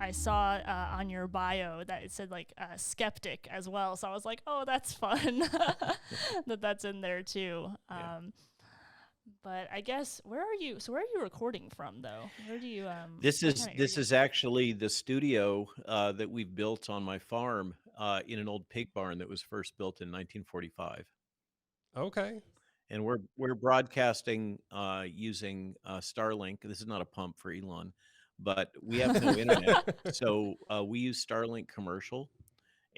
I saw on your bio that it said like skeptic as well. So I was like, oh, that's fun that's in there too. Yeah. But I guess where are you? So where are you recording from though? Where do you This what is kind of this area is do you live actually the studio that we've built on my farm in an old pig barn that was first built in 1945. Okay. And we're broadcasting using Starlink. This is not a pump for Elon, but we have no internet, so we use Starlink commercial,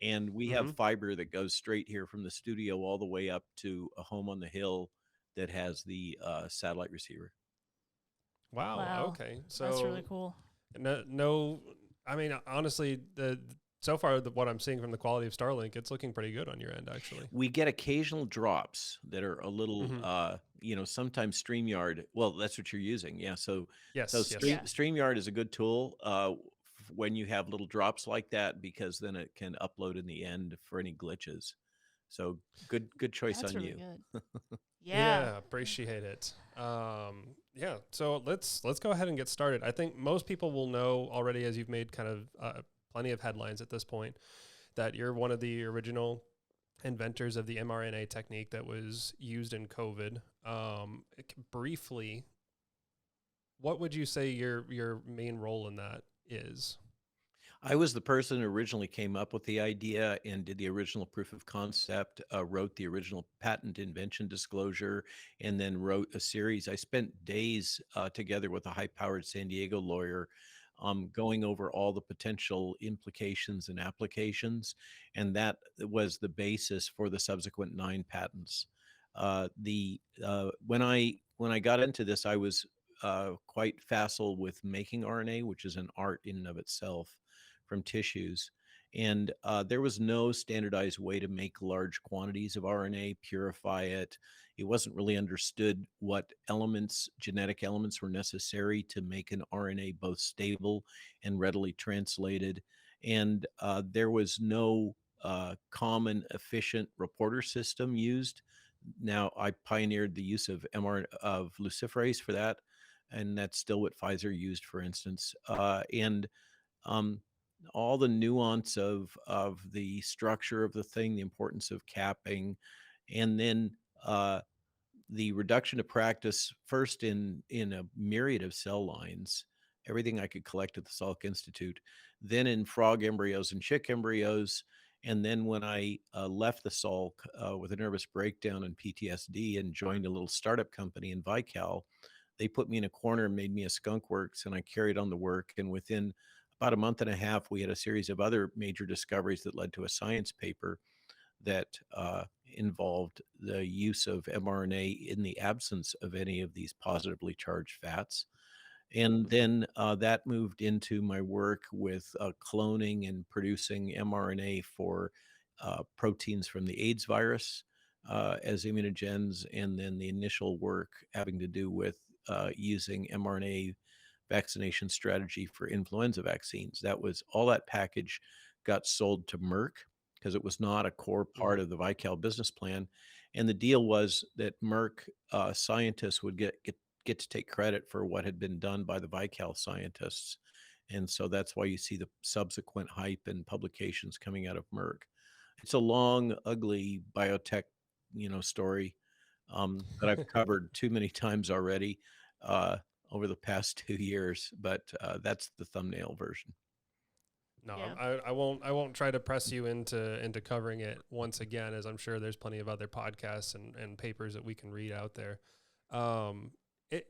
and we have Mhm. fiber that goes straight here from the studio all the way up to a home on the hill that has the satellite receiver. Wow. Wow, Okay. that's really So cool. no, I mean, honestly, so far what I'm seeing from the quality of Starlink, it's looking pretty good on your end, actually. We get occasional drops that are a little, Mhm. sometimes StreamYard. Well, that's what you're using, yeah. So Yes. Yes. Yeah. StreamYard is a good tool when you have little drops like that, because then it can upload in the end for any glitches. So good choice That's on really you. good. Yeah. Yeah, appreciate it. Yeah, so let's go ahead and get started. I think most people will know already, as you've made kind of plenty of headlines at this point, that you're one of the original inventors of the mRNA technique that was used in COVID. Briefly, what would you say your main role in that is? I was the person who originally came up with the idea and did the original proof of concept, wrote the original patent invention disclosure, and then wrote a series. I spent days together with a high-powered San Diego lawyer going over all the potential implications and applications, and that was the basis for the subsequent 9 patents. When I got into this, I was quite facile with making RNA, which is an art in and of itself, from tissues. And there was no standardized way to make large quantities of RNA, purify it. It wasn't really understood what elements, genetic elements, were necessary to make an RNA both stable and readily translated. And there was no common, efficient reporter system used. Now, I pioneered the use of of luciferase for that, and that's still what Pfizer used, for instance. And um, all the nuance of the structure of the thing, the importance of capping, and then the reduction to practice first in a myriad of cell lines, everything I could collect at the Salk Institute, then in frog embryos and chick embryos. And then when I left the Salk with a nervous breakdown and PTSD and joined a little startup company in Vical, they put me in a corner and made me a skunk works, and I carried on the work. And within about a month and a half, we had a series of other major discoveries that led to a science paper that involved the use of mRNA in the absence of any of these positively charged fats. And Mhm. then that moved into my work with cloning and producing mRNA for proteins from the AIDS virus as immunogens, and then the initial work having to do with using mRNA vaccination strategy for influenza vaccines. That was all. That package got sold to Merck because it was not a core part Mhm. of the Vical business plan. And the deal was that Merck scientists would get to take credit for what had been done by the Vical scientists. And so that's why you see the subsequent hype and publications coming out of Merck. It's a long, ugly biotech, story that I've covered too many times already uh, over the past 2 years. But that's the thumbnail version. No, Yeah. I won't try to press you into covering it once again, as I'm sure there's plenty of other podcasts and papers that we can read out there.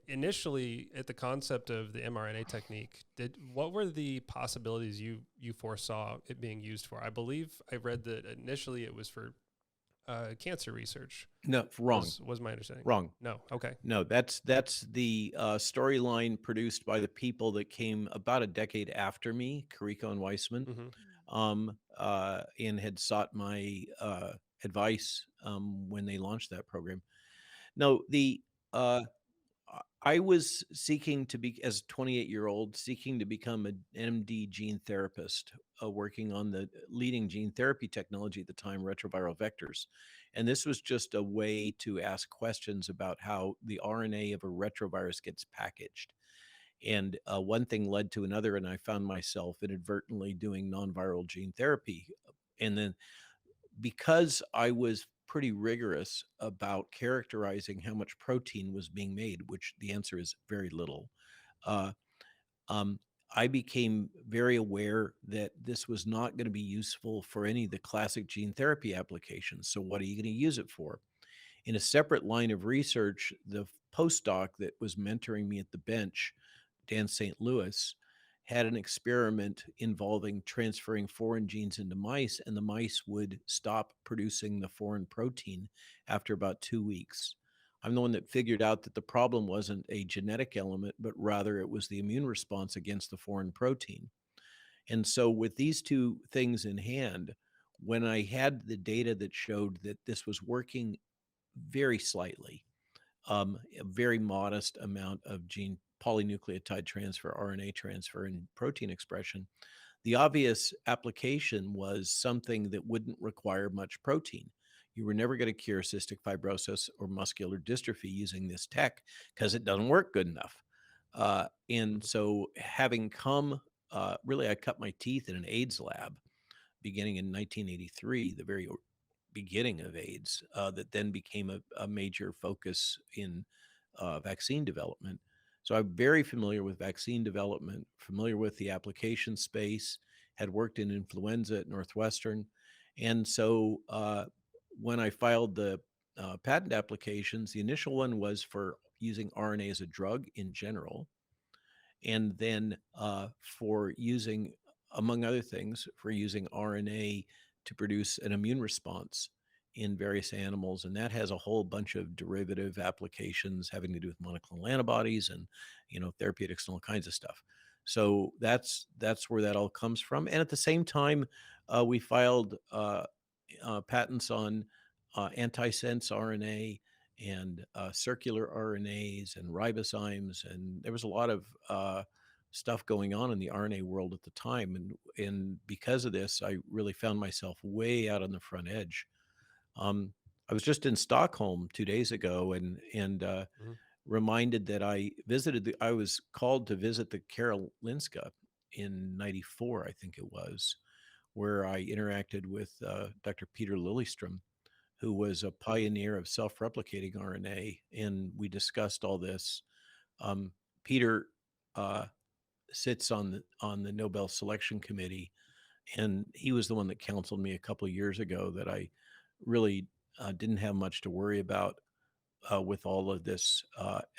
Initially, at the concept of the mRNA technique, what were the possibilities you foresaw it being used for? I believe I read that initially it was for cancer research. No, wrong, Was my understanding? wrong. No. Okay. No, that's the storyline produced by the people that came about a decade after me, Kariko and Weissman, Mm-hmm. and had sought my advice when they launched that program. No, uh, I was seeking to be, as a 28-year-old, seeking to become an MD gene therapist, working on the leading gene therapy technology at the time, retroviral vectors. And this was just a way to ask questions about how the RNA of a retrovirus gets packaged. And one thing led to another, and I found myself inadvertently doing non-viral gene therapy. And then because I was pretty rigorous about characterizing how much protein was being made, which the answer is very little, uh, um, I became very aware that this was not going to be useful for any of the classic gene therapy applications. So, what are you going to use it for? In a separate line of research, the postdoc that was mentoring me at the bench, Dan St. Louis, had an experiment involving transferring foreign genes into mice, and the mice would stop producing the foreign protein after about 2 weeks. I'm the one that figured out that the problem wasn't a genetic element, but rather it was the immune response against the foreign protein. And so, with these two things in hand, when I had the data that showed that this was working very slightly, a very modest amount of gene polynucleotide transfer, RNA transfer, and protein expression, the obvious application was something that wouldn't require much protein. You were never going to cure cystic fibrosis or muscular dystrophy using this tech because it doesn't work good enough. And so, having come, really, I cut my teeth in an AIDS lab beginning in 1983, the very beginning of AIDS, that then became a major focus in vaccine development. So I'm very familiar with vaccine development, familiar with the application space, had worked in influenza at Northwestern. And so when I filed the patent applications, the initial one was for using RNA as a drug in general, and then for using, among other things, for using RNA to produce an immune response in various animals. And that has a whole bunch of derivative applications having to do with monoclonal antibodies and, therapeutics and all kinds of stuff. So that's where that all comes from. And at the same time, we filed patents on antisense RNA and circular RNAs and ribozymes, and there was a lot of stuff going on in the RNA world at the time, and because of this, I really found myself way out on the front edge. Um, I was just in Stockholm 2 days ago, and Mhm. reminded that I was called to visit the Karolinska in '94, I think it was, where I interacted with Dr. Peter Lillystrom, who was a pioneer of self-replicating RNA, and we discussed all this. Peter uh, sits on the Nobel Selection Committee, and he was the one that counseled me a couple of years ago that I really didn't have much to worry about with all of this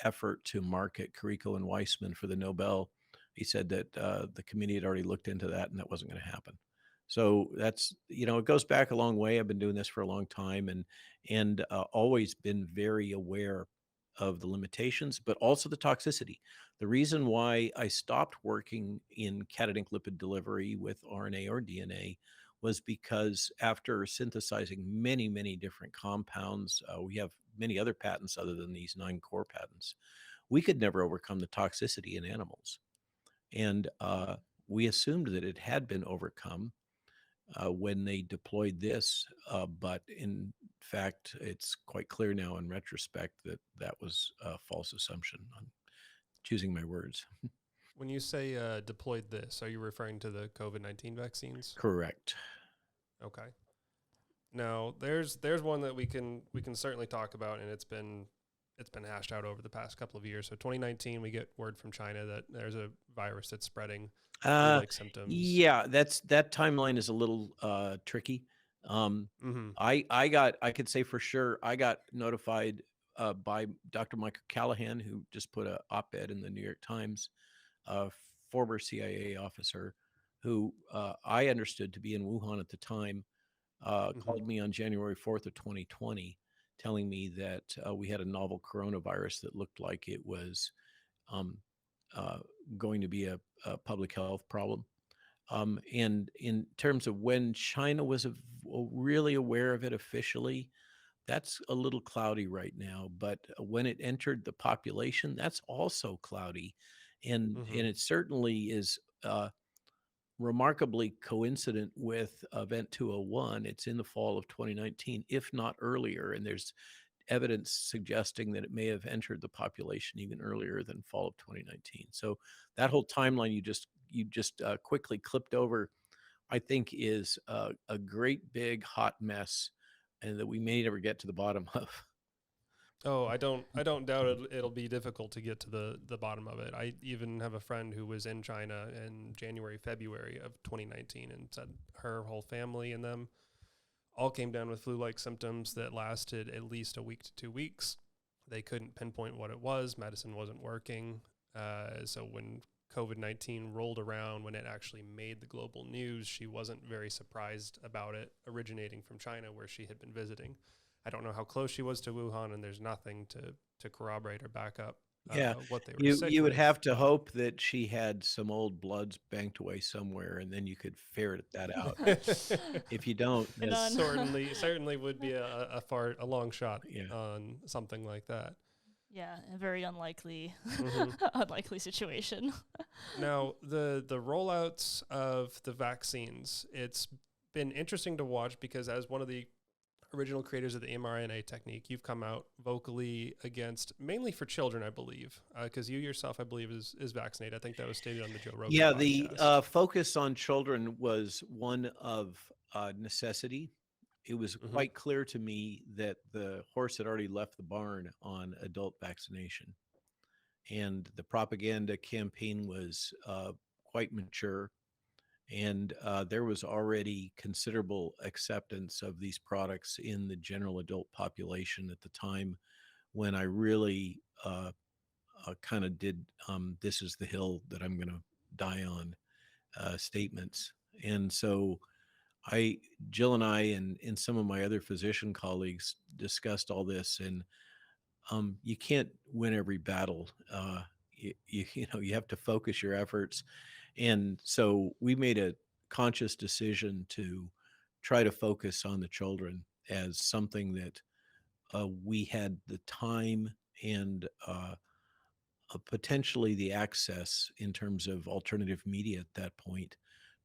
effort to market Carrico and Weissman for the Nobel. He said that the committee had already looked into that and that wasn't going to happen. So that's, it goes back a long way. I've been doing this for a long time, and always been very aware of the limitations, but also the toxicity. The reason why I stopped working in catadic lipid delivery with RNA or DNA was because after synthesizing many, many different compounds, we have many other patents other than these 9 core patents. We could never overcome the toxicity in animals. And we assumed that it had been overcome when they deployed this. But in fact, it's quite clear now in retrospect that that was a false assumption. I'm choosing my words. When you say deployed this, are you referring to the COVID-19 vaccines? Correct. Okay. Now, there's one that we can certainly talk about, and it's been hashed out over the past couple of years. So 2019, we get word from China that there's a virus that's spreading flu-like symptoms. Yeah, that timeline is a little tricky. Mm-hmm. I could say for sure, I got notified by Dr. Michael Callahan, who just put an op-ed in the New York Times, a former CIA officer who I understood to be in Wuhan at the time, called me on January 4th of 2020, telling me that we had a novel coronavirus that looked like it was um, uh, going to be a public health problem. And in terms of when China was really aware of it officially, that's a little cloudy right now. But when it entered the population, that's also cloudy, and it certainly is remarkably coincident with Event 201. It's in the fall of 2019, if not earlier. And there's evidence suggesting that it may have entered the population even earlier than fall of 2019. So that whole timeline you just quickly clipped over, I think, is a great big hot mess, and that we may never get to the bottom of. Oh, I don't doubt it'll be difficult to get to the bottom of it. I even have a friend who was in China in January, February of 2019, and said her whole family and them all came down with flu-like symptoms that lasted at least a week to 2 weeks. They couldn't pinpoint what it was. Medicine wasn't working. So when COVID-19 rolled around, when it actually made the global news, she wasn't very surprised about it originating from China, where she had been visiting. I don't know how close she was to Wuhan, and there's nothing to corroborate or back up Yeah, what they were sick you would with. have to hope that she had some old bloods banked away somewhere, and then you could ferret that out. If you don't, And that's, certainly would be a long shot yeah. on something like that. Yeah, a very unlikely, Mhm. unlikely situation. Now, the rollouts of the vaccines, it's been interesting to watch, because as one of the original creators of the mRNA technique, you've come out vocally against, mainly for children, I believe, because you yourself, I believe, is vaccinated. I think that was stated on the Joe Rogan Yeah, podcast. the focus on children was one of necessity. It was Mhm. quite clear to me that the horse had already left the barn on adult vaccination, and the propaganda campaign was quite mature, and there was already considerable acceptance of these products in the general adult population at the time when I really kind of did "this is the hill that I'm going to die on" statements. And so Jill and I, and some of my other physician colleagues discussed all this, and you can't win every battle. You have to focus your efforts, and so we made a conscious decision to try to focus on the children as something that we had the time and potentially the access in terms of alternative media at that point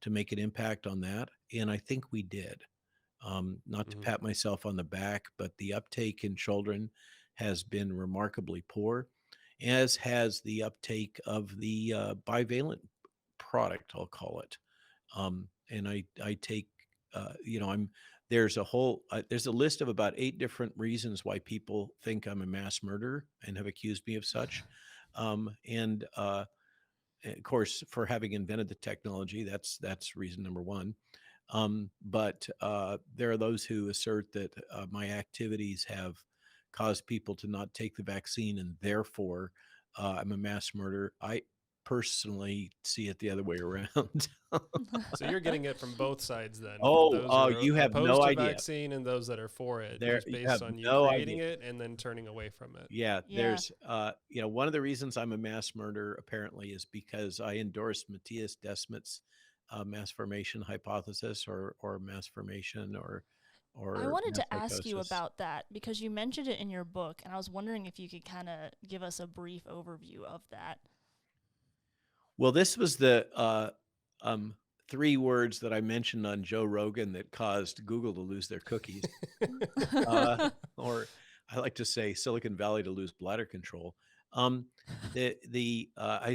to make an impact on that. And I think we did. Not to Mhm. pat myself on the back, but the uptake in children has been remarkably poor, as has the uptake of the bivalent product, I'll call it. And I take, I'm there's a list of about 8 different reasons why people think I'm a mass murderer and have accused me of such. And of course, for having invented the technology, that's reason number one. But there are those who assert that my activities have caused people to not take the vaccine, and therefore I'm a mass murderer. I personally see it the other way around. So you're getting it from both sides then, from Oh, those who are you have opposed no to idea. vaccine and those that are for it, There, just you based have on you no creating idea. it and then turning away from it. Yeah, Yeah. there's, one of the reasons I'm a mass murderer apparently is because I endorsed Matthias Desmet's mass formation hypothesis, or mass formation, I or wanted mass to ask you psychosis. about that because you mentioned it in your book, and I was wondering if you could kind of give us a brief overview of that. Well, this was the 3 words that I mentioned on Joe Rogan that caused Google to lose their cookies, or I like to say Silicon Valley to lose bladder control. I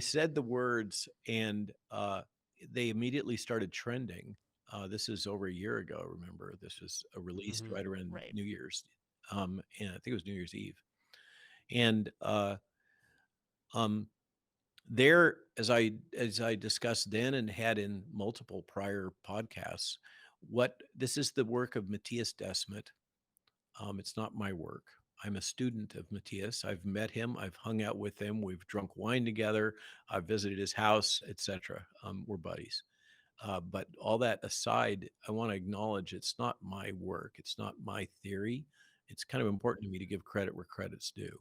said the words, and they immediately started trending. This is over a year ago. Remember, this was released Mhm. right around Right. New Year's, and I think it was New Year's Eve. And um, there, as I discussed then and had in multiple prior podcasts, what this is the work of Matthias Desmet. It's not my work. I'm a student of Matthias. I've met him. I've hung out with him. We've drunk wine together. I've visited his house, etc. We're buddies. But all that aside, I want to acknowledge it's not my work. It's not my theory. It's kind of important to me to give credit where credit's due.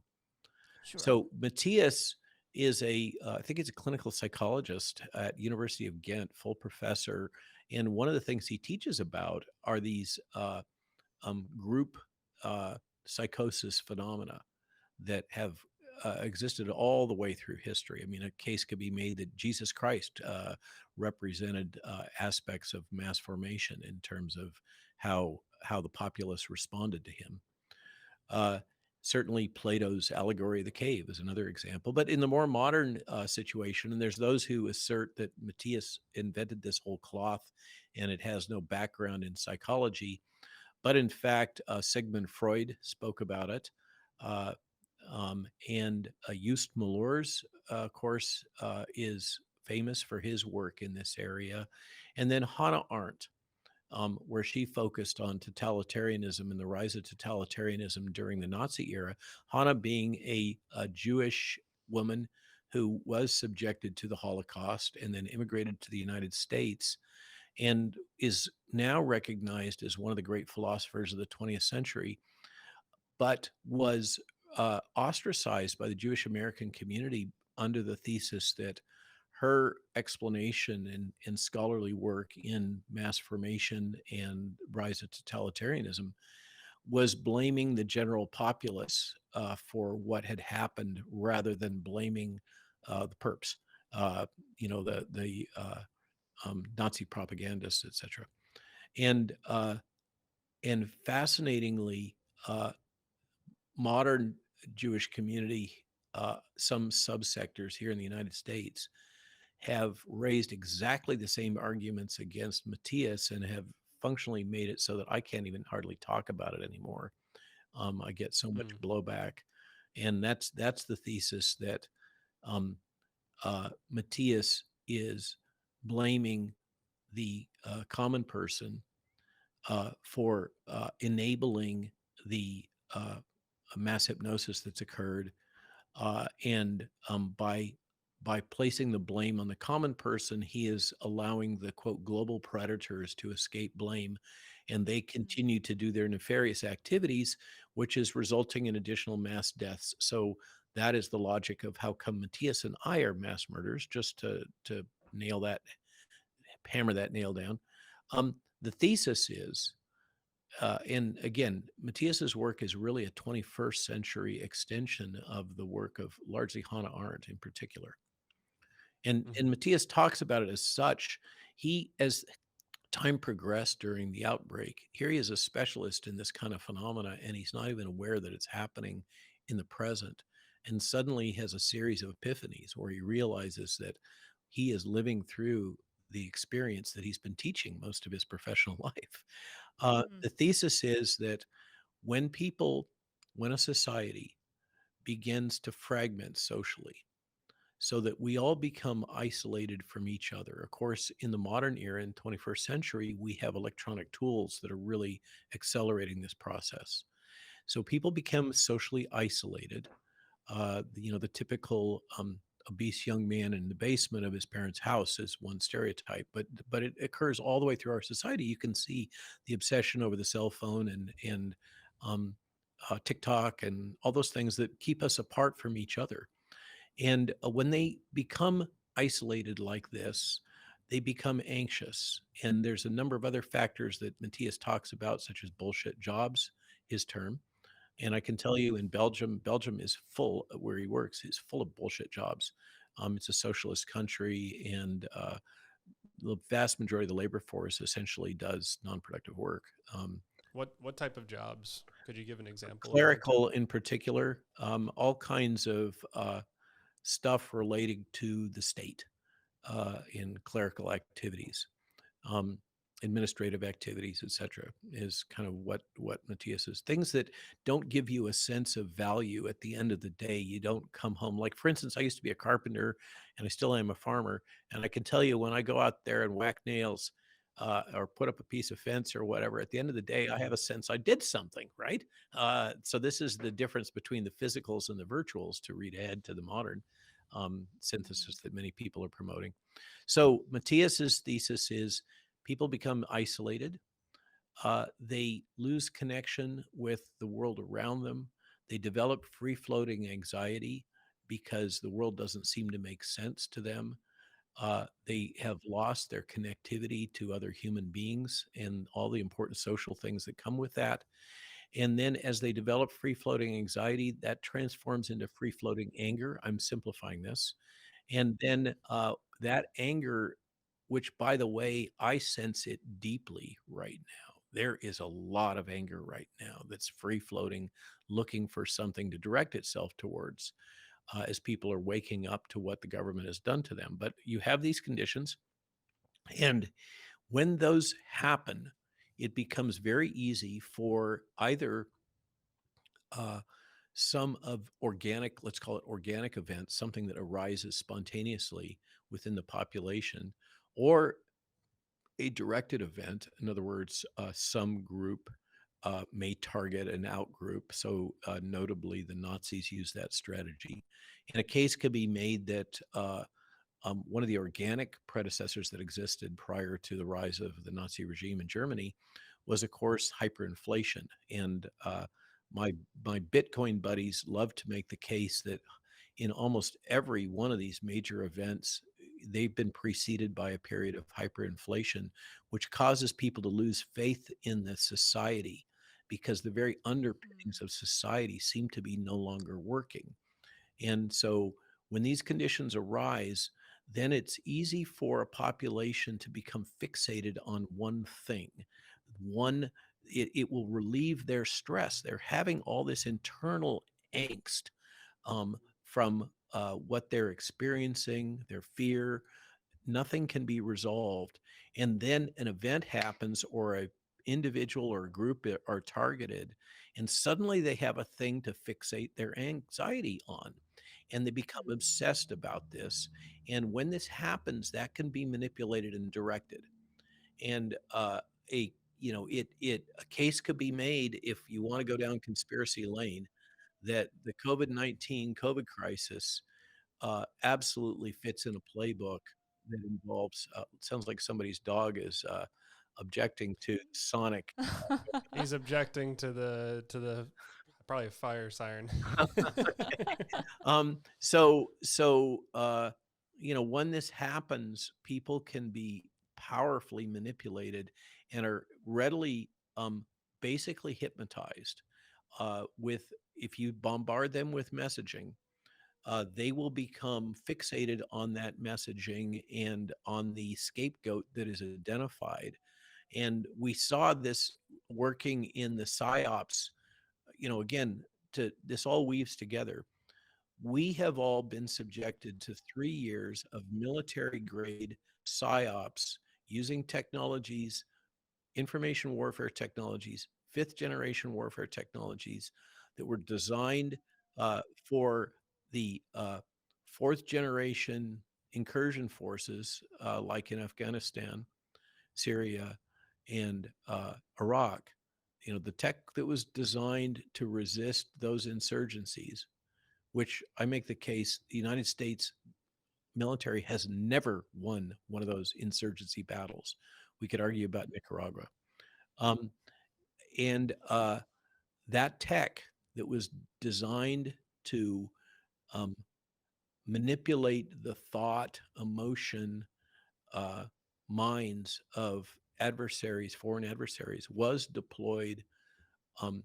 Sure. So Matthias is I think he's a clinical psychologist at University of Ghent, full professor. And one of the things he teaches about are these group psychosis phenomena that have existed all the way through history. I mean, a case could be made that Jesus Christ represented aspects of mass formation in terms of how the populace responded to him. Uh, Certainly, Plato's allegory of the cave is another example. But in the more modern situation, and there's those who assert that Matthias invented this whole cloth and it has no background in psychology. But in fact, Sigmund Freud spoke about it. Uh, and Just Mallore's course is famous for his work in this area. And then Hannah Arendt, where she focused on totalitarianism and the rise of totalitarianism during the Nazi era. Hannah being a Jewish woman who was subjected to the Holocaust and then immigrated to the United States and is now recognized as one of the great philosophers of the 20th century, but was ostracized by the Jewish American community under the thesis that her explanation and scholarly work in mass formation and rise of totalitarianism was blaming the general populace for what had happened rather than blaming the perps, uh, the Nazi propagandists, etc. And and fascinatingly, modern Jewish community, some subsectors here in the United States, have raised exactly the same arguments against Matthias and have functionally made it so that I can't even hardly talk about it anymore. I get so much Mm. blowback, and that's the thesis that um, Matthias is blaming the common person for enabling the mass hypnosis that's occurred, and by placing the blame on the common person, he is allowing the quote global predators to escape blame, and they continue to do their nefarious activities, which is resulting in additional mass deaths. So that is the logic of how come Matthias and I are mass murderers. Just to nail that, hammer that nail down. The thesis is and again, Matthias's work is really a 21st century extension of the work of largely Hannah Arendt in particular. And Mhm. Matthias talks about it as such. He, as time progressed during the outbreak, here he is a specialist in this kind of phenomena, and he's not even aware that it's happening in the present. And suddenly he has a series of epiphanies where he realizes that he is living through the experience that he's been teaching most of his professional life. Mm. The thesis is that when people, when a society begins to fragment socially, so that we all become isolated from each other. Of course, in the modern era, in 21st century, we have electronic tools that are really accelerating this process. So people become socially isolated. The typical obese young man in the basement of his parents' house is one stereotype, but it occurs all the way through our society. You can see the obsession over the cell phone and um, TikTok and all those things that keep us apart from each other. And when they become isolated like this, they become anxious. And there's a number of other factors that Matthias talks about, such as bullshit jobs, his term. And I can tell you in Belgium is full, where he works, is full of bullshit jobs. It's a socialist country, and the vast majority of the labor force essentially does non-productive work. What type of jobs? Could you give an example of one or two? Clerical, in particular, all kinds of stuff relating to the state in clerical activities, um, administrative activities, etc., is kind of what Matthias is. Things that don't give you a sense of value at the end of the day. You don't come home. Like, for instance, I used to be a carpenter, and I still am a farmer, and I can tell you when I go out there and whack nails. Or put up a piece of fence or whatever. At the end of the day, I Mhm. have a sense I did something, right? So this is the difference between the physicals and the virtuals. To read ahead to the modern synthesis that many people are promoting. So Matthias's thesis is people become isolated. They lose connection with the world around them. They develop free floating anxiety because the world doesn't seem to make sense to them. They have lost their connectivity to other human beings and all the important social things that come with that. And then as they develop free floating anxiety, that transforms into free floating anger. I'm simplifying this. And then that anger, which by the way, I sense it deeply right now. there is a lot of anger right now that's free floating, looking for something to direct itself towards as people are waking up to what the government has done to them. But you have these conditions, and when those happen, it becomes very easy for either uh, some of organic, let's call it organic events, something that arises spontaneously within the population, or a directed event. In other words, some group may target an outgroup. So, notably, the Nazis used that strategy. And a case could be made that one of the organic predecessors that existed prior to the rise of the Nazi regime in Germany was, of course, hyperinflation. And my Bitcoin buddies love to make the case that in almost every one of these major events, they've been preceded by a period of hyperinflation, which causes people to lose faith in the society because the very underpinnings of society seem to be no longer working. And so when these conditions arise, then it's easy for a population to become fixated on one thing. One, it will relieve their stress. They're having all this internal angst from what they're experiencing, their fear. Nothing can be resolved. And then an event happens, or a individual or a group are targeted, and suddenly they have a thing to fixate their anxiety on, and they become obsessed about this. And when this happens, that can be manipulated and directed. And a a case could be made, if you want to go down conspiracy lane, that the COVID crisis absolutely fits in a playbook that involves. It sounds like somebody's dog is objecting to sonic. He's objecting to the probably a fire siren. When this happens, people can be powerfully manipulated and are readily, basically hypnotized. With If you bombard them with messaging, they will become fixated on that messaging and on the scapegoat that is identified. And we saw this working in the psyops. Again, this all weaves together. We have all been subjected to 3 years of military grade psyops using technologies, information warfare technologies, fifth generation warfare technologies that were designed for the fourth generation incursion forces, like in Afghanistan, Syria, and Iraq. The tech that was designed to resist those insurgencies, which I make the case the United States military has never won one of those insurgency battles. We could argue about Nicaragua. Um, and that tech that was designed to um, manipulate the thought, emotion, minds of adversaries, foreign adversaries, was deployed um,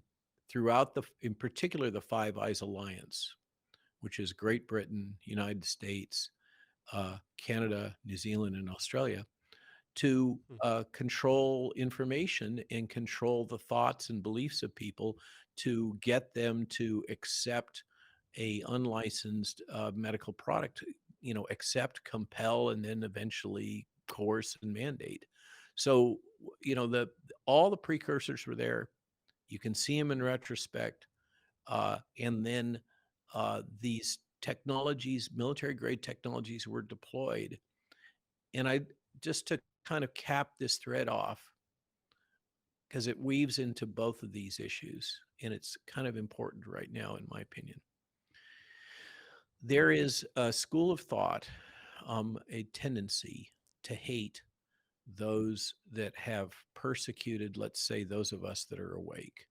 throughout in particular, the Five Eyes Alliance, which is Great Britain, United States, Canada, New Zealand, and Australia, to control information and control the thoughts and beliefs of people, to get them to accept a unlicensed medical product, accept, compel, and then eventually coerce and mandate. So, all the precursors were there. You can see them in retrospect. And then these technologies, military grade technologies, were deployed. And just to kind of cap this thread off, because it weaves into both of these issues, and it's kind of important right now, in my opinion. There is a school of thought, a tendency to hate those that have persecuted, let's say, those of us that are awake,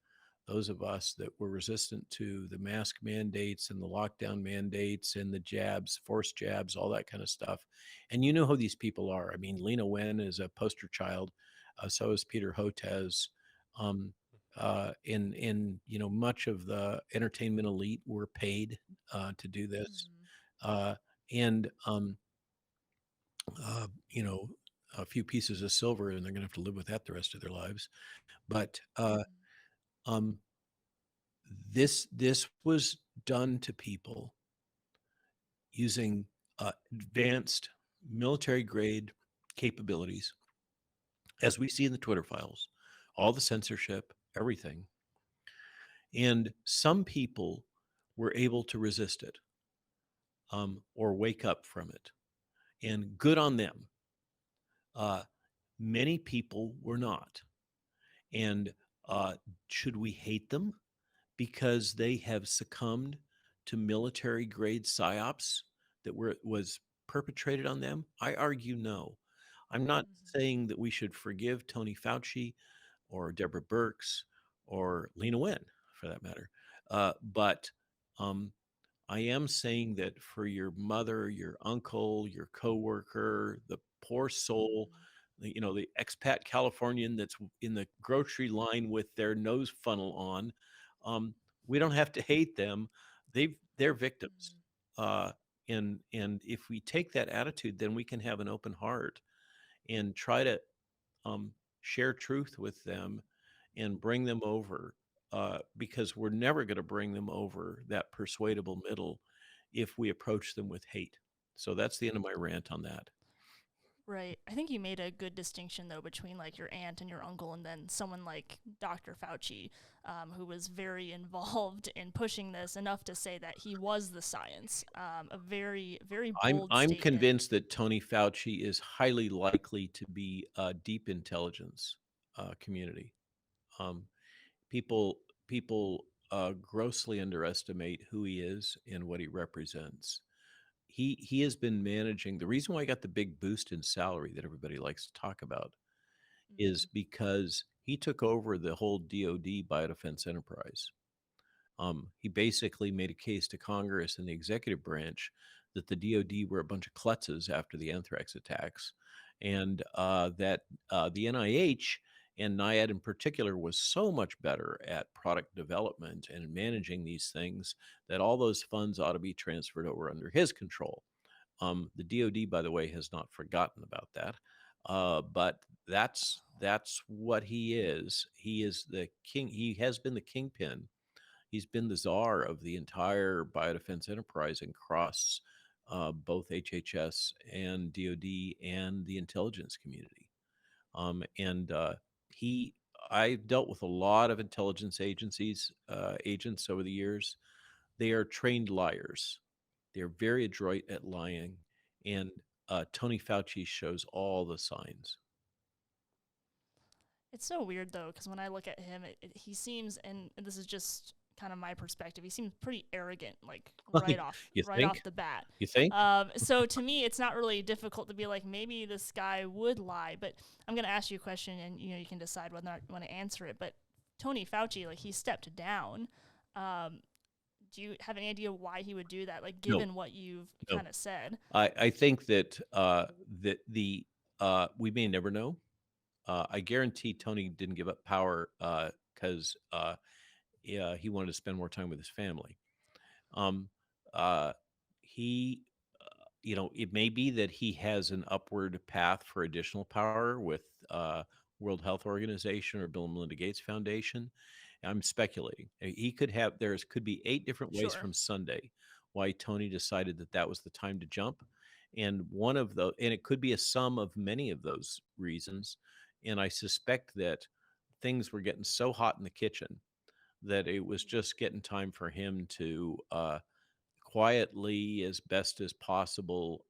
those of us that were resistant to the mask mandates and the lockdown mandates and the jabs, forced jabs, all that kind of stuff. And you know who these people are. I mean, Lena Wen is a poster child. So is Peter Hotez. Much of the entertainment elite were paid to do this. And, you know, a few pieces of silver, and they're going to have to live with that the rest of their lives. But um, this was done to people using advanced military grade capabilities, as we see in the Twitter files, all the censorship, everything. And some people were able to resist it or wake up from it. And good on them. Many people were not. And should we hate them because they have succumbed to military grade psyops that was perpetrated on them? I argue no. I'm not saying that we should forgive Tony Fauci or Deborah Birx or Lena Wen, for that matter. But I am saying that for your mother, your uncle, your coworker, the poor soul, the expat Californian that's in the grocery line with their nose funnel on, we don't have to hate them. They're victims. And if we take that attitude, then we can have an open heart and try to share truth with them and bring them over, because we're never going to bring them over that persuadable middle if we approach them with hate. So that's the end of my rant on that. Right. I think you made a good distinction, though, between like your aunt and your uncle and then someone like Dr. Fauci, who was very involved in pushing this enough to say that he was the science. A very, very bold I'm statement. convinced that Tony Fauci is highly likely to be a deep intelligence community. People grossly underestimate who he is and what he represents. He has been managing. The reason why I got the big boost in salary that everybody likes to talk about is because he took over the whole DoD biodefense enterprise. He basically made a case to Congress and the executive branch that the DoD were a bunch of klutzes after the anthrax attacks, and that the NIH and NIAID in particular was so much better at product development and managing these things that all those funds ought to be transferred over under his control. The DoD, by the way, has not forgotten about that. But that's what he is. He is the king. He has been the kingpin. He's been the czar of the entire biodefense enterprise across both HHS and DoD and the intelligence community. I've dealt with a lot of intelligence agencies, agents over the years. They are trained liars. They're very adroit at lying, and Tony Fauci shows all the signs. It's so weird though, because when I look at him, he seems, and this is just kind of my perspective, he seems pretty arrogant, like right off the bat. You think? So to me, it's not really difficult to be like, maybe this guy would lie. But I'm gonna ask you a question, and you can decide whether or not you want to answer it. But Tony Fauci, like, he stepped down. Do you have any idea why he would do that? Like, given what you've kind of said. I think that we may never know. I guarantee Tony didn't give up power because he wanted to spend more time with his family. It may be that he has an upward path for additional power with World Health Organization or Bill and Melinda Gates Foundation. I'm speculating. He could have. There could be 8 different ways from Sunday why Tony decided that was the time to jump, and it could be a sum of many of those reasons. And I suspect that things were getting so hot in the kitchen that it was just getting time for him to quietly, as best as possible,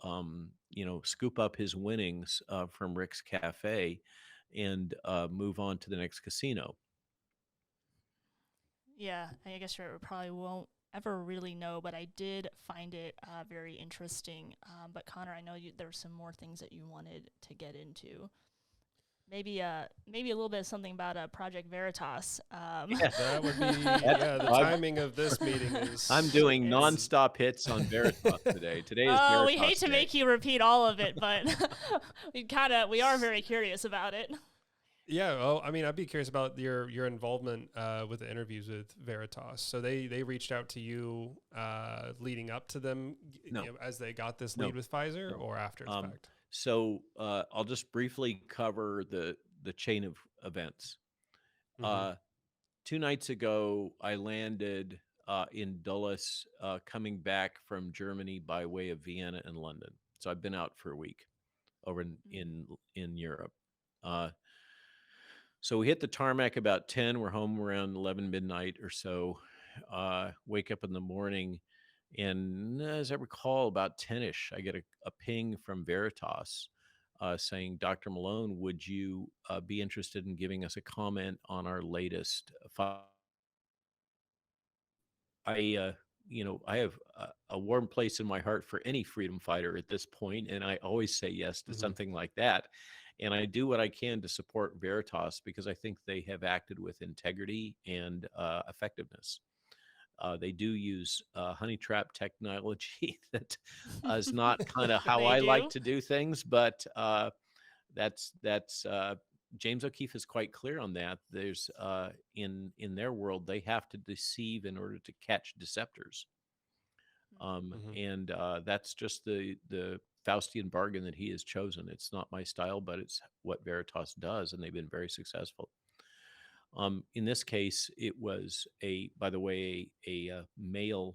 scoop up his winnings from Rick's Cafe and move on to the next casino. Yeah, I guess you're right. We probably won't ever really know, but I did find it very interesting. But Connor, I know there were some more things that you wanted to get into. Maybe a little bit of something about Project Veritas. That would be the timing of this meeting is. I'm doing nonstop hits on Veritas today. Today is Veritas. Oh, we hate to make you repeat all of it, but we are very curious about it. Yeah, well, I mean, I'd be curious about your involvement with the interviews with Veritas. So they reached out to you leading up to them, as they got this lead with Pfizer, or after the fact? So I'll just briefly cover the chain of events. Mm-hmm. Uh, 2 nights ago, I landed in Dulles, coming back from Germany by way of Vienna and London. So I've been out for a week over in Europe. Uh, so we hit the tarmac about 10. We're home around 11 midnight or so. Wake up in the morning, and as I recall, about 10ish, I get a ping from Veritas saying, "Dr. Malone, would you be interested in giving us a comment on our latest I, I have a warm place in my heart for any freedom fighter at this point, and I always say yes to Mm-hmm. something like that. And I do what I can to support Veritas because I think they have acted with integrity and effectiveness. They do use honey trap technology that is not kind of how They I like do. to do things, but that's James O'Keefe is quite clear on that. There's in their world they have to deceive in order to catch deceptors, Mm-hmm. and that's just the Faustian bargain that he has chosen. It's not my style, but it's what Veritas does, and they've been very successful. In this case, it was by the way, a male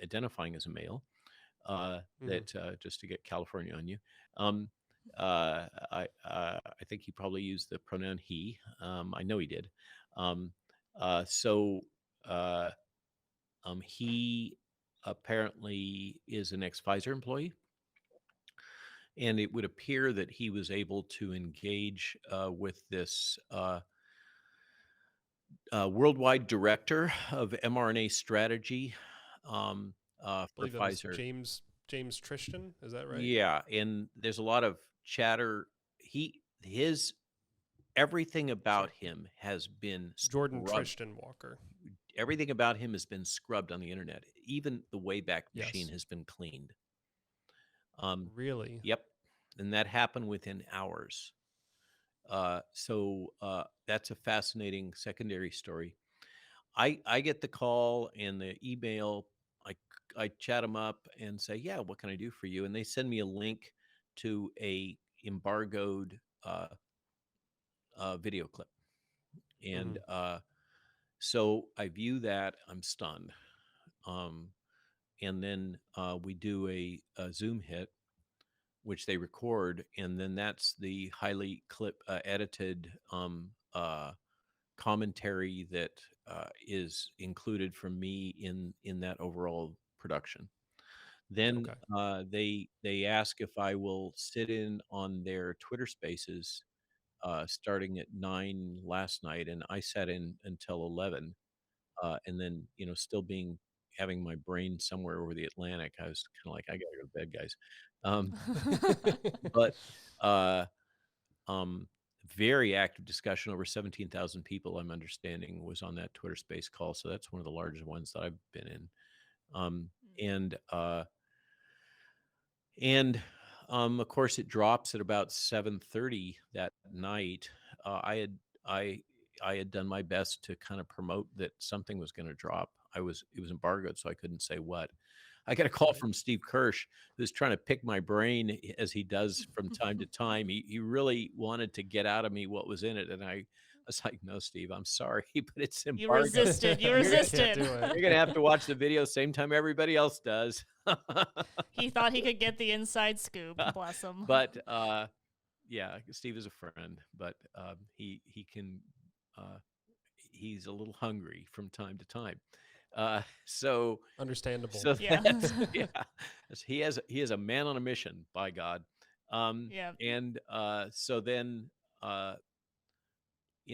identifying as a male Mm-hmm. that just to get California on you. Um, I think he probably used the pronoun he. I know he did. Um, so uh, he apparently is an ex-Pfizer employee, and it would appear that he was able to engage with this worldwide director of mRNA strategy I for believe that was Pfizer. James Tristan. Is that right? Yeah, and there's a lot of chatter. His everything about Sorry, him has been Jordan scrubbed. Tristan Walker. Everything about him has been scrubbed on the internet. Even the Wayback Machine Yes. has been cleaned. Um, Really? yep, and that happened within hours. So that's a fascinating secondary story. I get the call and the email. I I chat them up and say, yeah, what can I do for you? And they send me a link to a embargoed video clip, Mm-hmm. and so I view that. I'm stunned. Um, and then we do a Zoom hit, which they record, and then that's the highly edited commentary that is included from me in that overall production. Then Okay. they ask if I will sit in on their Twitter Spaces starting at 9 last night, and I sat in until 11, and then still being having my brain somewhere over the Atlantic. I was kind of like, I gotta go to bed, guys. Um, but uh, um, very active discussion. Over 17,000 people, I'm understanding, was on that Twitter Space call. So that's one of the largest ones that I've been in. Um, and and of course, it drops at about 7:30 that night. I I had done my best to kind of promote that something was going to drop. It was embargoed, so I couldn't say what. I got a call Right. from Steve Kirsch, who's trying to pick my brain as he does from time to time. He really wanted to get out of me what was in it, and I was like, "No, Steve, I'm sorry, but it's You embargoed. resisted. You You're gonna Can't resisted. do it. you're gonna have to watch the video same time everybody else does." He thought he could get the inside scoop. Bless him. But yeah, Steve is a friend, but he can uh, he's a little hungry from time to time. Uh, so Understandable. so Yeah. that's yeah, he has a man on a mission, by God. Yeah. And so then uh,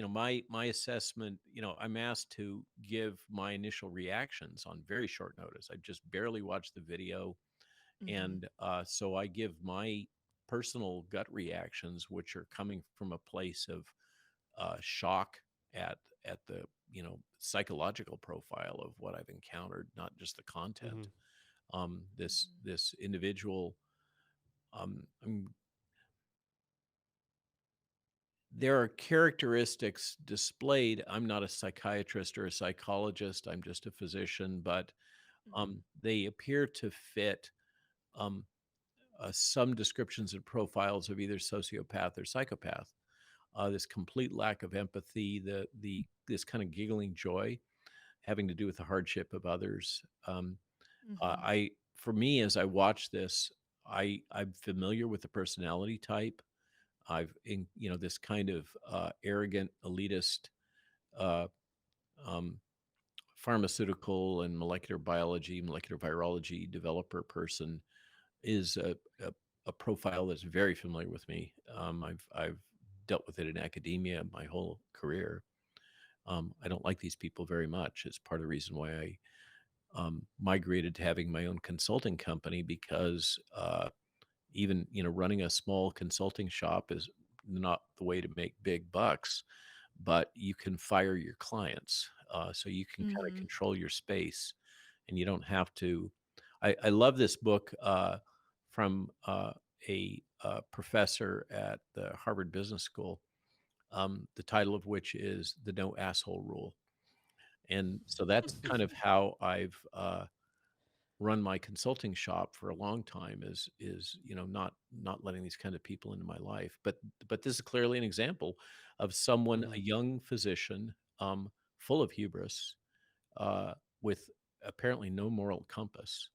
my assessment, I'm asked to give my initial reactions on very short notice. I just barely watched the video, Hmm. and so I give my personal gut reactions, which are coming from a place of shock at the psychological profile of what I've encountered, not just the Mm-hmm. content. This individual, I'm there are characteristics displayed. I'm not a psychiatrist or a psychologist. I'm just a physician, but Hmm. they appear to fit um, some descriptions and profiles of either sociopath or psychopath. This complete lack of empathy, the this kind of giggling joy, having to do with the hardship of others. Mm-hmm. For me, as I watch this, I'm familiar with the personality type. This kind of arrogant, elitist, uh, um, pharmaceutical and molecular biology, molecular virology developer person is a profile that's very familiar with me. I've dealt with it in academia my whole career. I don't like these people very much. It's part of the reason why I migrated to having my own consulting company, because even running a small consulting shop is not the way to make big bucks, but you can fire your clients, so you can kind of Mm-hmm. control your space, and you don't have to. I love this book from a professor at the Harvard Business School, the title of which is "The No Asshole Rule," and so that's kind of how I've run my consulting shop for a long time, is not letting these kind of people into my life. But this is clearly an example of someone, a Mm-hmm. young physician, full of hubris, uh, with apparently no moral compass,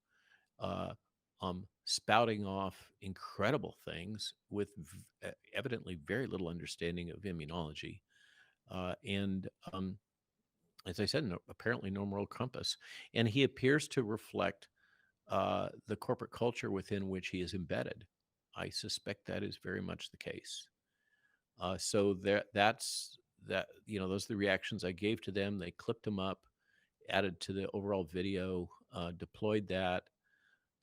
uh, spouting off incredible things with evidently very little understanding of immunology, and as I said, apparently no moral compass. And he appears to reflect the corporate culture within which he is embedded. I suspect that is very much the case. So that's that. Those are the reactions I gave to them. They clipped them up, added to the overall video, deployed that,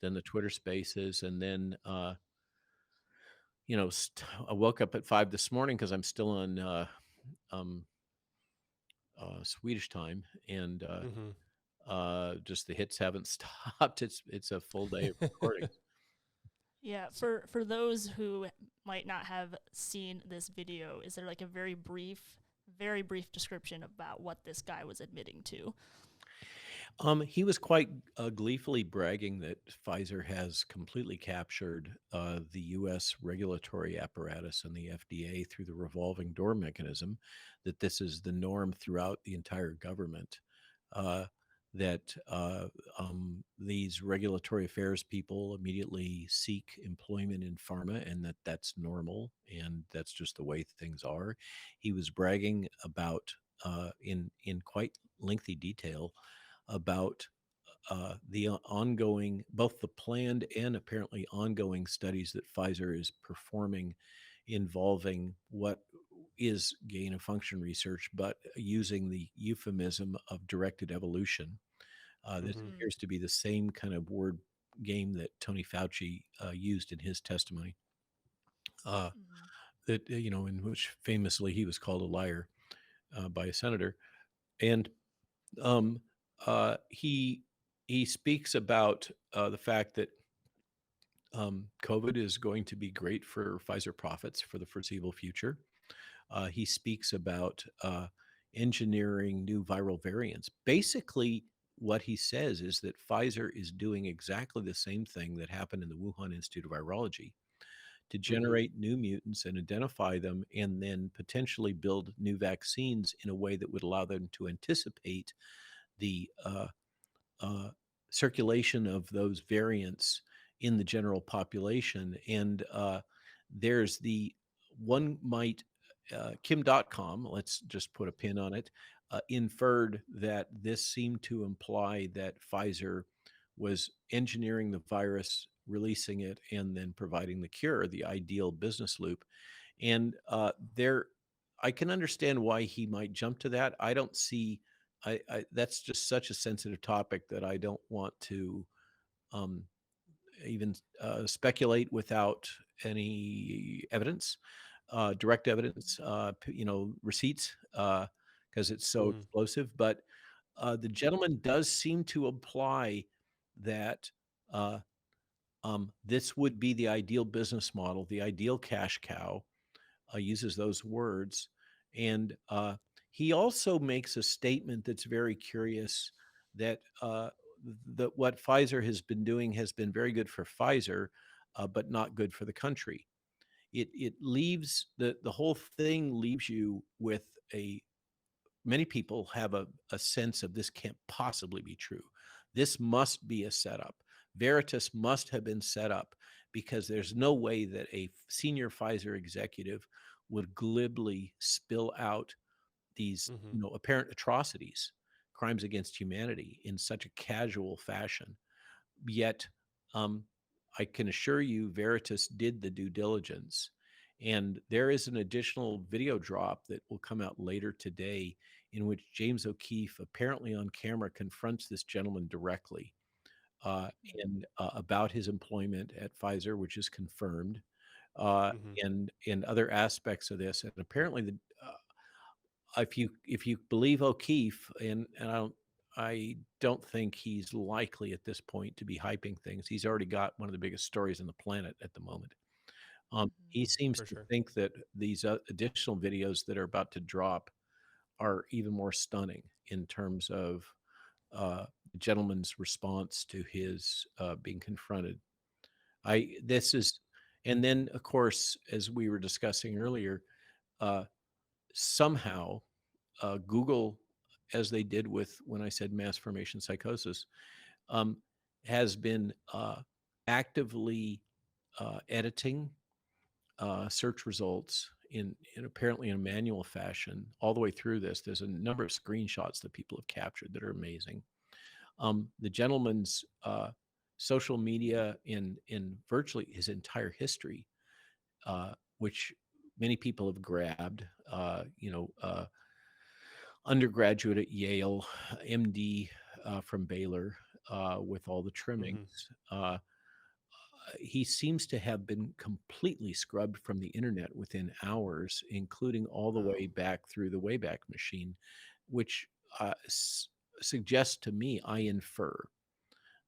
then the Twitter Spaces, and then I woke up at 5 this morning because I'm still on um, Swedish time, and Mm-hmm. just the hits haven't stopped. It's a full day of recording. Yeah, So, for those who might not have seen this video, is there like a very brief description about what this guy was admitting to? he was quite gleefully bragging that Pfizer has completely captured the U.S. regulatory apparatus and the FDA through the revolving door mechanism, that this is the norm throughout the entire government, uh, that these regulatory affairs people immediately seek employment in pharma, and that's normal, and that's just the way things are. He was bragging about, in quite lengthy detail, about the ongoing, both the planned and apparently ongoing studies that Pfizer is performing, involving what is gain of function research, but using the euphemism of directed evolution. This Mm-hmm. Mm. appears to be the same kind of word game that Tony Fauci used in his testimony, Mm-hmm. in which famously he was called a liar by a senator. And um, he speaks about the fact that COVID is going to be great for Pfizer profits for the foreseeable future. He speaks about engineering new viral variants. Basically, what he says is that Pfizer is doing exactly the same thing that happened in the Wuhan Institute of Virology, to Mm-hmm. generate new mutants and identify them, and then potentially build new vaccines in a way that would allow them to anticipate the uh, circulation of those variants in the general population. And there's the one might, Kim.com, let's just put a pin on it, inferred that this seemed to imply that Pfizer was engineering the virus, releasing it, and then providing the cure, the ideal business loop. And I can understand why he might jump to that. I don't see, that's just such a sensitive topic that I don't want to um, even speculate without any evidence, direct evidence, receipts, because it's so Mm-hmm. explosive. But the gentleman does seem to imply that uh, this would be the ideal business model, the ideal cash cow, uses those words. And he also makes a statement that's very curious, that what Pfizer has been doing has been very good for Pfizer, but not good for the country. It leaves the whole thing leaves you with a many people have a sense of this can't possibly be true. This must be a setup. Veritas must have been set up because there's no way that a senior Pfizer executive would glibly spill out these, Mm-hmm. apparent atrocities, crimes against humanity in such a casual fashion. Yet, um, I can assure you, Veritas did the due diligence. And there is an additional video drop that will come out later today in which James O'Keefe, apparently on camera, confronts this gentleman directly uh, and about his employment at Pfizer, which is confirmed, uh, Mm-hmm. and other aspects of this. And apparently, if you believe O'Keefe, and I don't think he's likely at this point to be hyping things. He's already got one of the biggest stories on the planet at the moment. He seems For to sure. think that these additional videos that are about to drop are even more stunning in terms of the gentleman's response to his being confronted. This is, and then of course, as we were discussing earlier, uh, somehow Google, as they did with when I said mass formation psychosis, um, has been actively editing search results in apparently in a manual fashion all the way through this. There's a number of screenshots that people have captured that are amazing. The gentleman's social media in virtually his entire history, which many people have grabbed, undergraduate at Yale, MD from Baylor, with all the trimmings. Mm-hmm. Uh, he seems to have been completely scrubbed from the internet within hours, including all the Wow. way back through the Wayback Machine, which suggests to me, I infer,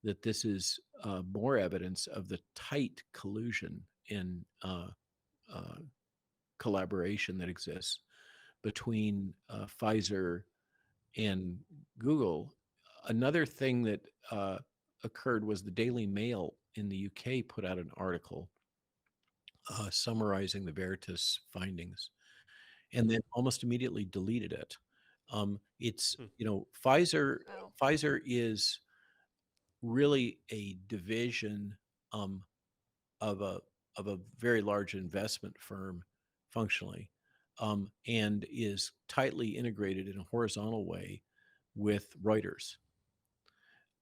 that this is more evidence of the tight collusion and uh, collaboration that exists between Pfizer and Google. Another thing that occurred was the Daily Mail in the UK put out an article summarizing the Veritas findings, and then almost immediately deleted it. It's Hmm. Pfizer. Wow. Pfizer is really a division um, of a very large investment firm, functionally, and is tightly integrated in a horizontal way with Reuters.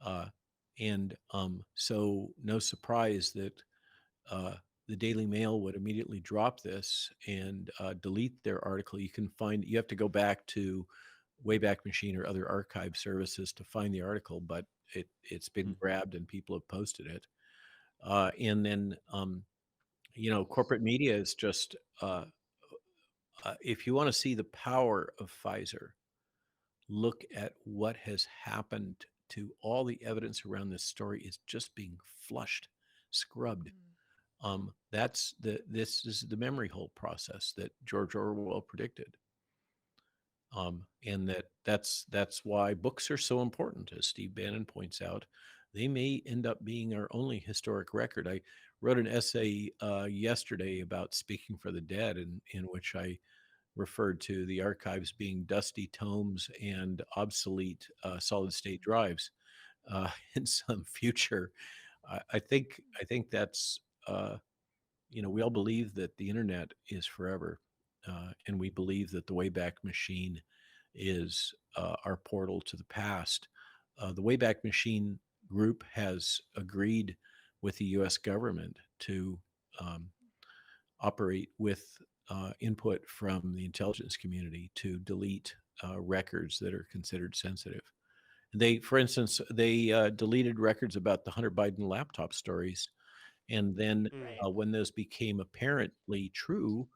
Uh, and so, no surprise that the Daily Mail would immediately drop this and delete their article. You have to go back to Wayback Machine or other archive services to find the article, but it's been grabbed and people have posted it. And then, corporate media is just, if you want to see the power of Pfizer, look at what has happened to all the evidence around this story is just being flushed, scrubbed. This is the memory hole process that George Orwell predicted. And that's why books are so important, as Steve Bannon points out. They may end up being our only historic record. I wrote an essay yesterday about Speaking for the Dead, in which I referred to the archives being dusty tomes and obsolete solid state drives in some future. I think that's we all believe that the internet is forever, and we believe that the Wayback Machine is our portal to the past. The Wayback Machine group has agreed with the U.S. government to um, operate with input from the intelligence community to delete records that are considered sensitive. For instance, they deleted records about the Hunter Biden laptop stories, and then Right. when those became apparently true,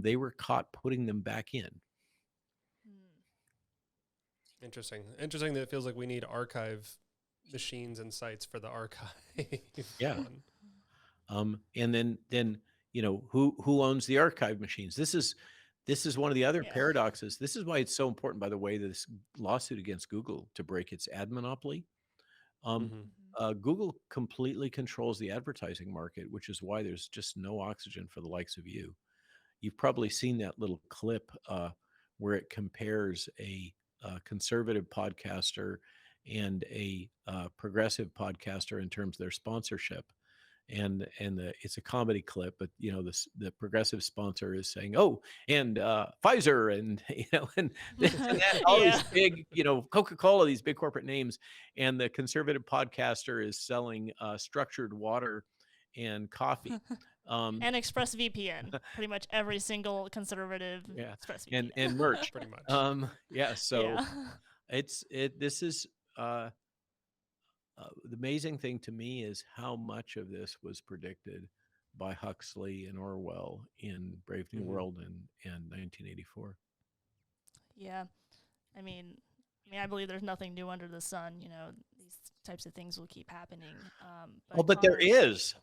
they were caught putting them back in. Interesting. Interesting that it feels like we need archive machines and sites for the archive Yeah. one. And then who owns the archive machines? This is one of the other Yeah. paradoxes. This is why it's so important, by the way, this lawsuit against Google to break its ad monopoly. Mhm. Google completely controls the advertising market, which is why there's just no oxygen for the likes of you. You've probably seen that little clip where it compares a conservative podcaster and a progressive podcaster in terms of their sponsorship. It's a comedy clip, but the progressive sponsor is saying, "Oh, and Pfizer, and and this and that, all Yeah. these big, Coca-Cola, these big corporate names," and the conservative podcaster is selling structured water and coffee. And ExpressVPN. Pretty much every single conservative Yeah, ExpressVPN. and merch. Pretty much. Yeah, so Yeah. this is the amazing thing to me is how much of this was predicted by Huxley and Orwell in Brave New Mhm. World and 1984. Yeah. I mean, I believe there's nothing new under the sun. These types of things will keep happening. But there Connor- is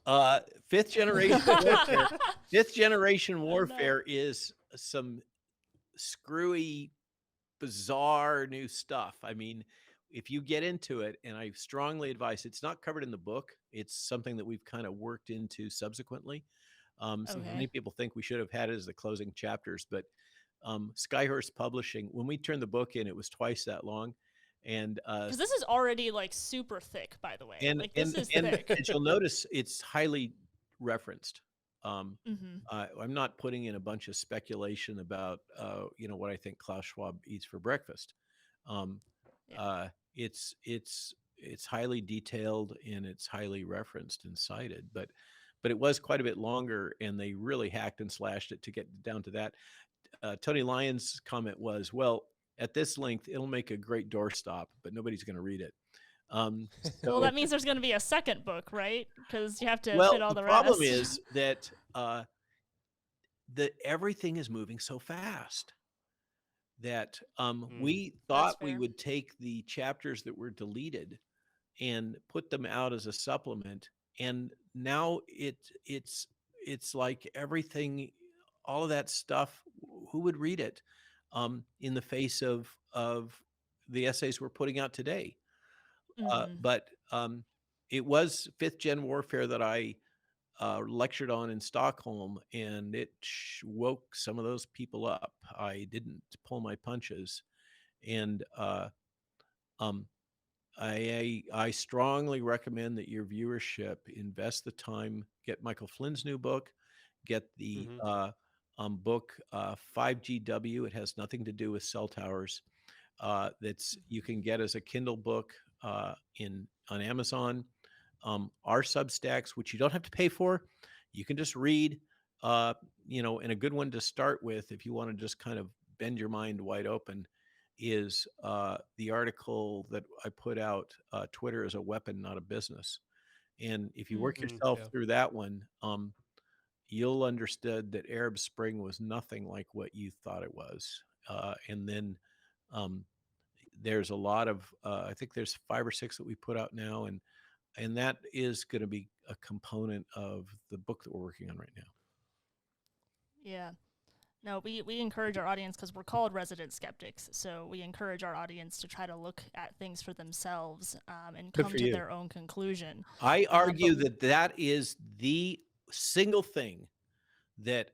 fifth generation warfare. Fifth generation know. warfare is some screwy, bizarre new stuff. I mean, if you get into it, and I strongly advise, it's not covered in the book. It's something that we've kind of worked into subsequently. So Okay. many people think we should have had it as the closing chapters, but Skyhorse Publishing, when we turned the book in, it was twice that long. And Because this is already like super thick, by the way. and Like this is and thick. as you'll notice, it's highly referenced. Mm-hmm. I'm not putting in a bunch of speculation about what I think Klaus Schwab eats for breakfast. Um, Yeah. it's highly detailed and it's highly referenced and cited, but it was quite a bit longer, and they really hacked and slashed it to get down to that. Tony Lyon's comment was, "Well, at this length, it'll make a great doorstop, but nobody's going to read it." Well, So that means there's going to be a second book, right? Because you have to well, fit all the the problem rest. is that everything is moving so fast that we thought we fair. would take the chapters that were deleted and put them out as a supplement, and now it's like everything, all of that stuff, who would read it in the face of the essays we're putting out today? Mm-hmm. But it was fifth gen warfare that I lectured on in Stockholm, and it woke some of those people up. I didn't pull my punches, and um, I strongly recommend that your viewership invest the time, get Michael Flynn's new book, get the Mhm. book 5GW. It has nothing to do with cell towers. That's you can get as a Kindle book on Amazon. Our Substacks, which you don't have to pay for, you can just read. And a good one to start with if you want to just kind of bend your mind wide open is the article that I put out, Twitter is a Weapon, Not a Business. And if you work yourself Yeah. through that one, you'll understand that Arab Spring was nothing like what you thought it was. And then um, there's a lot of, I think there's 5 or 6 that we put out now, and that is going to be a component of the book that we're working on right now. Yeah. No, we encourage our audience, because we're called resident skeptics. So we encourage our audience to try to look at things for themselves and Good come for to you. their own conclusion. I argue but- that is the single thing that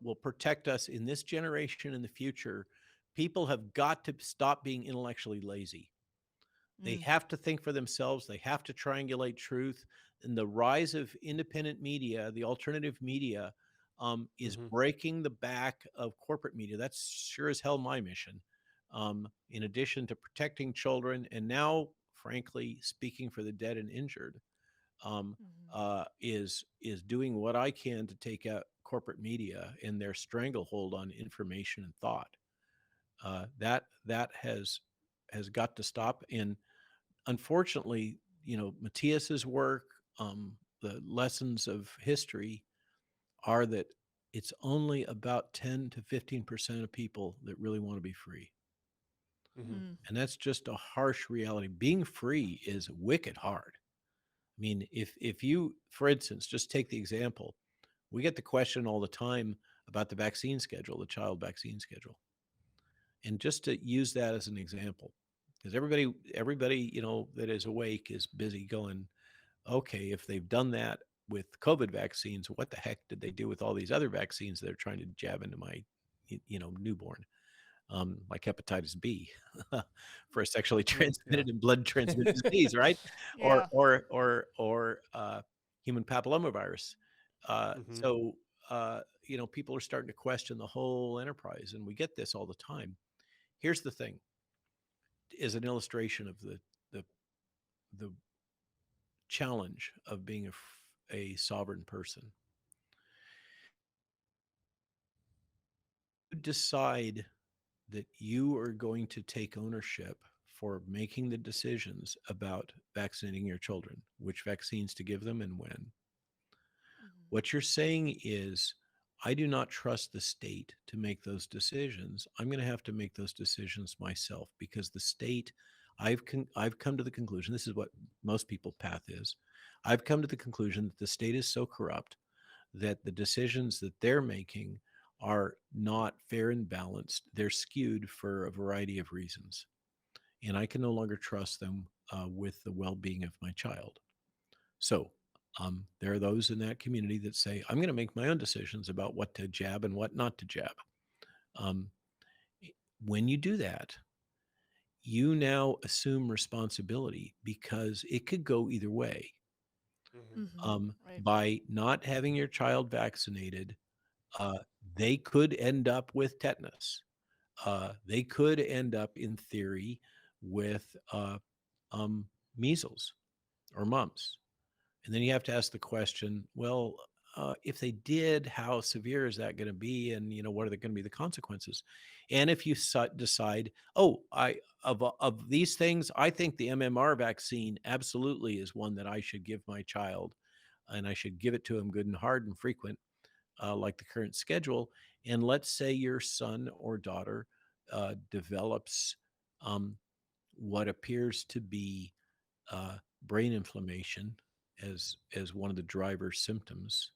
will protect us in this generation and the future. People have got to stop being intellectually lazy. They have to think for themselves. They have to triangulate truth. And the rise of independent media, the alternative media, is Mhm. breaking the back of corporate media. That's sure as hell my mission. In addition to protecting children, and now, frankly, speaking for the dead and injured, is doing what I can to take out corporate media and their stranglehold on information and thought. That has got to stop. And unfortunately, Matthias's work, the lessons of history are that it's only about 10 to 15% of people that really want to be free. Mhm. And that's just a harsh reality. Being free is wicked hard. I mean, if you, for instance, just take the example, we get the question all the time about the vaccine schedule, the child vaccine schedule. And just to use that as an example, because everybody, that is awake is busy going, okay, if they've done that with COVID vaccines, what the heck did they do with all these other vaccines they're trying to jab into my, newborn, like hepatitis B for a sexually transmitted and blood transmitted disease, right? Yeah. Or human papillomavirus. So, people are starting to question the whole enterprise, and we get this all the time. Here's the thing: is an illustration of the challenge of being a sovereign person. You decide that you are going to take ownership for making the decisions about vaccinating your children, which vaccines to give them and when. What you're saying is, I do not trust the state to make those decisions. I'm going to have to make those decisions myself, because the state, I've come to the conclusion, this is what most people's path is. I've come to the conclusion that the state is so corrupt that the decisions that they're making are not fair and balanced. They're skewed for a variety of reasons. And I can no longer trust them with the well-being of my child. So there are those in that community that say, I'm going to make my own decisions about what to jab and what not to jab. When you do that, you now assume responsibility, because it could go either way. Right. By not having your child vaccinated, they could end up with tetanus. They could end up, in theory, with measles or mumps. And then you have to ask the question, well, if they did, how severe is that going to be? And, what are going to be the consequences? And if you decide, of these things, I think the MMR vaccine absolutely is one that I should give my child, and I should give it to him good and hard and frequent, like the current schedule. And let's say your son or daughter develops what appears to be brain inflammation as one of the driver symptoms,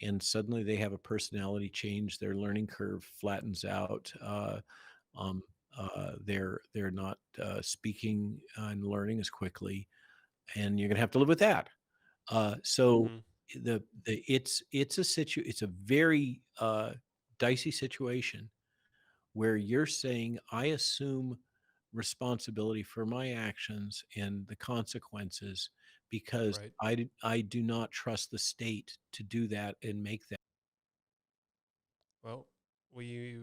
and suddenly they have a personality change. Their learning curve flattens out. They're not speaking and learning as quickly, and you're going to have to live with that. So it's a very dicey situation where you're saying, I assume responsibility for my actions and the consequences, because Right. I do not trust the state to do that and make that. Well, we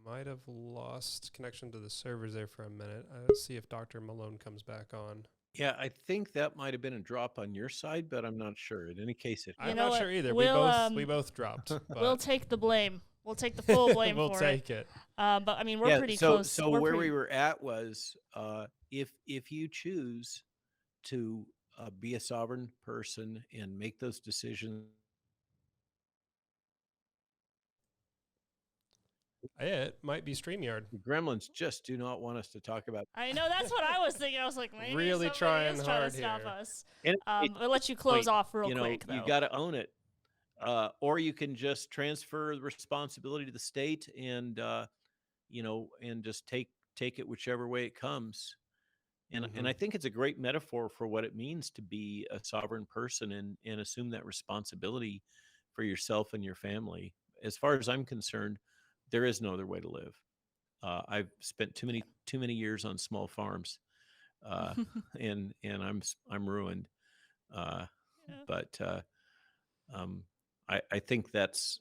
might have lost connection to the servers there for a minute. Let's see if Dr. Malone comes back on. Yeah, I think that might have been a drop on your side, but I'm not sure. In any case, I'm not sure either. We'll, we both dropped. We'll take the blame. We'll take the full blame we'll for take it. But I mean, we're pretty close. So where we were at was, if you choose to be a sovereign person and make those decisions. It might be StreamYard. The gremlins just do not want us to talk about. I know, that's what I was thinking. I was like, maybe really trying is hard to stop here. us. We'll let you close off real quick, though. You got to own it, or you can just transfer the responsibility to the state, and and just take it whichever way it comes. And I think it's a great metaphor for what it means to be a sovereign person and assume that responsibility for yourself and your family. As far as I'm concerned, there is no other way to live. I've spent too many years on small farms, and I'm ruined. But I think that's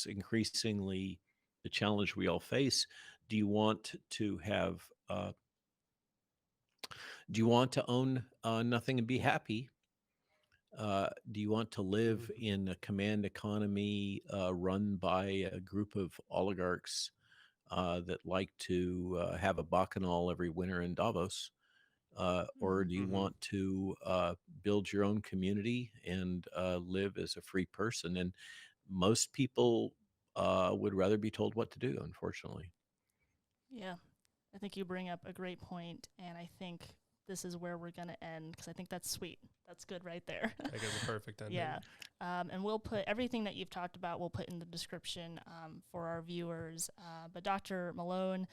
increasingly the challenge we all face. Do you want to have? Do you want to own nothing and be happy? Do you want to live in a command economy run by a group of oligarchs that like to have a bacchanal every winter in Davos? Or do you want to build your own community and live as a free person? And most people would rather be told what to do, unfortunately. Yeah, I think you bring up a great point, and I think this is where we're going to end, because I think that's sweet. That's good right there. I think it's a perfect ending. Yeah. And we'll put everything that you've talked about, we'll put in the description for our viewers. But Dr. Malone,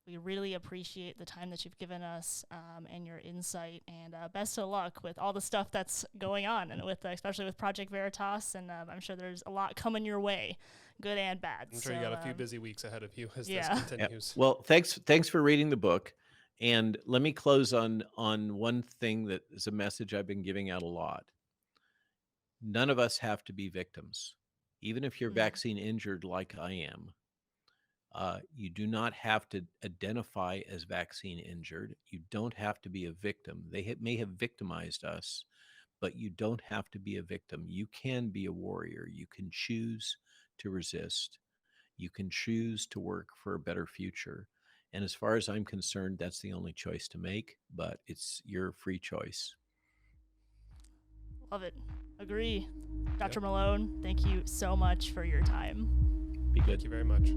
We really appreciate the time that you've given us and your insight, and best of luck with all the stuff that's going on, and with especially with Project Veritas, and I'm sure there's a lot coming your way, good and bad. I'm sure you got a few busy weeks ahead of you as this yeah. continues. Well, thanks for reading the book. And let me close on one thing that is a message I've been giving out a lot. None of us have to be victims. Even if you're vaccine injured like I am, you do not have to identify as vaccine injured. You don't have to be a victim. They may have victimized us, but you don't have to be a victim. You can be a warrior. You can choose to resist. You can choose to work for a better future. And as far as I'm concerned, that's the only choice to make, but it's your free choice. Love it. Agree. Dr. Malone, thank you so much for your time. Be good. Thank you very much.